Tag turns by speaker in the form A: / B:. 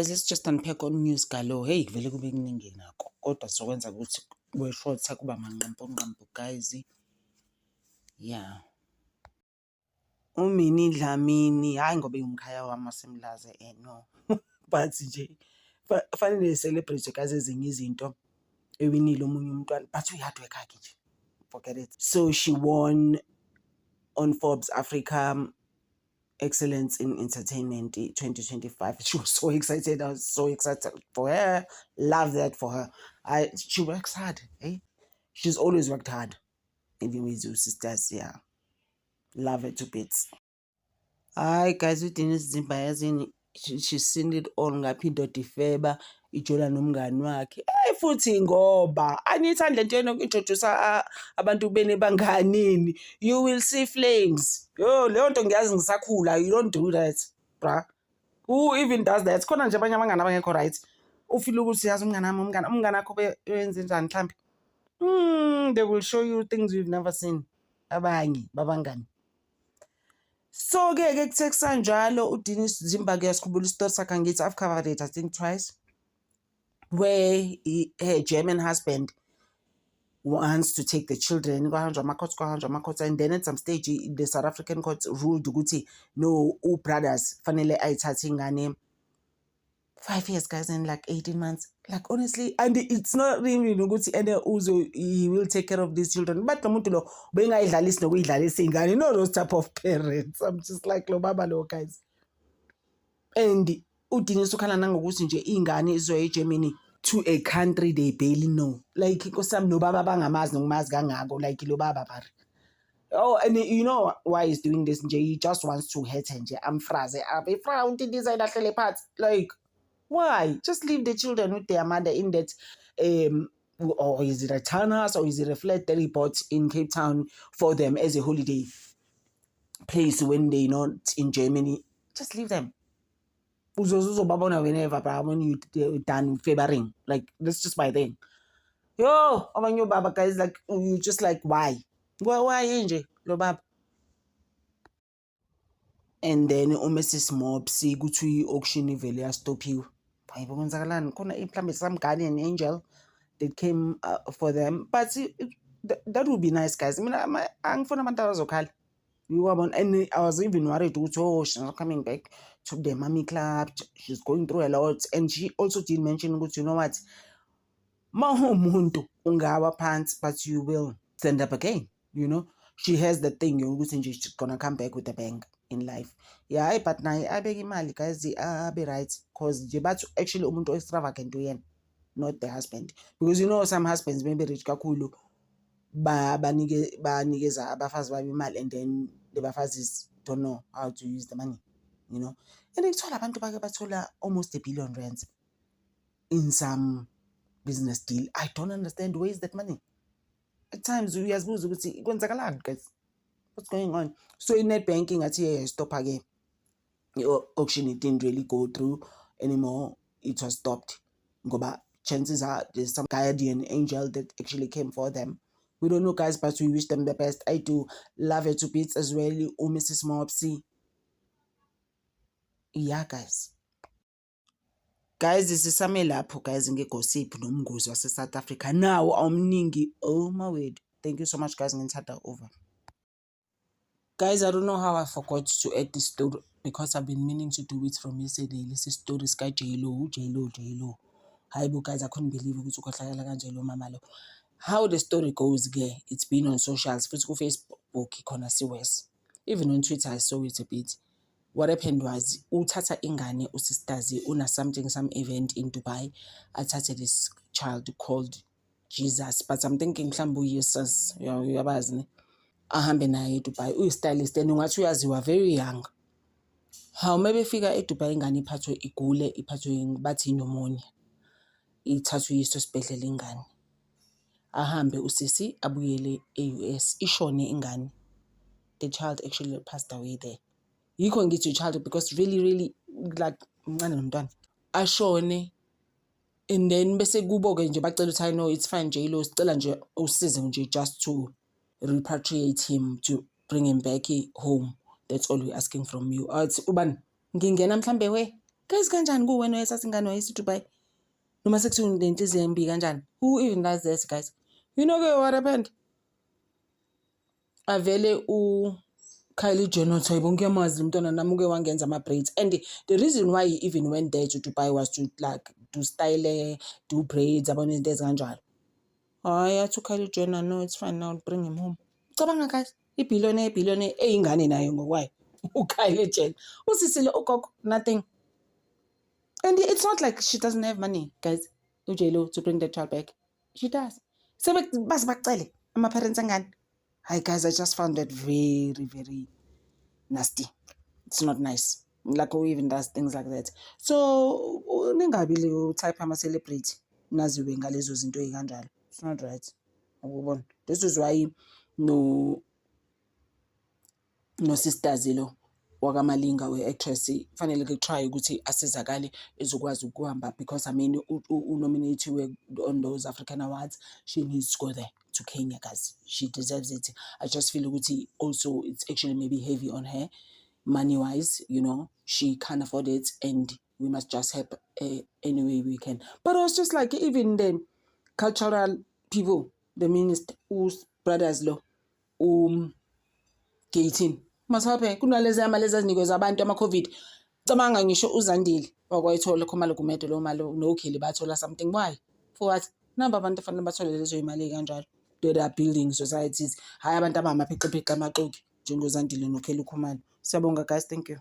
A: guys, let's just unpack on news galo. Hey, vele kube kuningi nakho. Kodwa sizokwenza ukuthi we-short kuba manqamponqampo guys. Yeah. uMinnie Dlamini, hayi ngoba ingumkhaya wami wasemlaze no. But nje fanele celebrate guys ezinye izinto ewinile omunye umntwana, but we-hard work yakhe nje. Forget it. So she won on Forbes Africa Excellence in Entertainment 2025. She was so excited. I was so excited for her. Love that for her. She works hard. Eh? She's always worked hard. Even with your sisters, yeah. Love her to bits. Hi guys, uDennis Zimba yazini she's seen it all ngaphinda Difeba ijola nomngani wakhe. Hey futhi ngoba anithanda lento yokuintroduce abantu bene banganini. You will see flames. Yo, leyo nto ngiyazi ngisakhula. You don't do that, bruh. Who even does that? Khona nje abanye abangani abangekho right. Ufila ukuthi yazi umngani akho benze njani mhlambi. They will show you things you've never seen. Abanye babangani. So ke kuthe kusanjalo uDennis Zimba ke yasikhumbula istory sakhe ngithi I've covered it I think twice, where her German husband wants to take the children and then at some stage the South African court ruled ukuthi no, brothers fanele ayithathe ingane 5 years guys and like 18 months, like honestly, and it's not really ukuthi and he will take care of these children, but umuntu lo bengayidlalisi nokuyidlalisa ingane, you know those type of parents. I'm just like lo baba lo guys. And uDennis ukhala nangokuthi nje ingane izoya eGermany to a country they barely know, like nkosami no baba bangamazi nokumazi kangako, like lo baba bari. Oh, and you know why he's doing this nje, he just wants to hurt her nje amfraze abe fra uNtini zayilahlele phansi, like why? Just leave the children with their mother in that, or is it a townhouse or is it a flat that he bought in Cape Town for them as a holiday place when they're not in Germany? Just leave them. Whenever, but when you're done favoring, like that's just my thing. Yo, when your baba guys, like you just like why? Why Angel? Lo baba. And then Mrs. Mopsy go to auction vele stop you. Khona some guardian angel that came for them, but that would be nice guys. I mean, I'm for and I was even worried to she's not coming back to the mommy club, she's going through a lot, and she also did mention, you know what, mahomuntu ungawa pants, but you will stand up again, you know. She has the thing, she's gonna come back with a bang in life. Yeah, but now I beg imali guys, be right, because but actually umuntu extravagant yen, not the husband, because you know some husbands maybe rich kakhulu banikeza abafazi babo imali and then the bafazis don't know how to use the money, you know. And ikuthola abantu bake bathola almost R1 billion in some business deal. I don't understand, where is that money? At times we as ukuthi kwenzakalani guys, what's going on? So in net banking athi stop again. The auction, it didn't really go through anymore. It was stopped. Ngoba chances are there's some guardian angel that actually came for them. We don't know guys, but we wish them the best. I do love her to bits as well. Mrs. Mopsy. Yeah guys. Guys, this is Same lapho guys ngegossip nomngozi wase South Africa. Now omningi, oh my word. Thank you so much guys, ngithatha over. Guys, I don't know how I forgot to add this story because I've been meaning to do it from yesterday. This is story Sky J-Lo. Hi guys, I couldn't believe it. How the story goes, it's been on socials, Facebook, even on Twitter I saw it a bit. What happened was uthatha ingane usistazi una some event in Dubai. I athathe this child called Jesus, but I'm thinking mhlambu Jesus yabazi ahambe naye eDubai, uyistylist and ungathi uyaziwa very young. How maybe figure eDubai ingane iphathwe igule, iphathwe bathi pneumonia, ithathwe yiswe esibhedlela ingane, ahambe usisi abuyele eUS, ishone ingane. The child actually passed away there. You can't get your child because really like mncane nomntwana ashone. And then bese kubo ke nje bacela ukuthi I know it's fine J-Lo, sicela nje usize nje just to repatriate him, to bring him back home. That's all we're asking from you. Ubani ngingena mhlambe we Guys, kanjani kuwena oyesasingane wayesi Dubai? Noma sekuthiwa unenhliziyo embi kanjani? Who even does this, guys? You know what happened? Avele Kylie Jenner sayibonke yamazi umntwana nami uke wangenza ama-braids. And the reason why he even went there to Dubai was to like do style, do braids, abone izinto ezikanjalo. Hayi athi uKylie Jenner, no, it's fine now, bring him home. Cabanga guys, ibhiliyone eyingane nayo ngokwayo. uKylie Jenner. Usisile ugogo, nothing. And it's not like she doesn't have money, guys. uJlo to bring the child back. She does. Basi bacele ama-parents angani. Hi guys, I just found that very, very nasty. It's not nice. Like who even does things like that. So ningabi le type ama-celebrity naziwe ngalezo zinto ey'kanjalo. It's not right. Ukubona. This is why no sisters lo wakamalinga we-actress fanele ke try ukuthi asizakale ezokwazi ukuhamba, because I mean unominate on those African awards. She needs to go there to Kenya, guys. She deserves it. I just feel ukuthi also it's actually maybe heavy on her money wise, you know. She can't afford it and we must just help any way we can. But I was just like, even the cultural people, the minister whose brothers lo gating masaphe kunalezi amalezi azinikeza abantu ama-COVID. Cabanga ngisho uZandile wakwayithola khoma lokumede lo mali nokhili bathola something. Why? For what? Namba abantu fanele bathole lezo imali kanjalo. There are building societies. Hayi abantu abamaphiqiphiqi amaxoki njengoZandile nokheli ukhumalo. Siyabonga guys, thank you.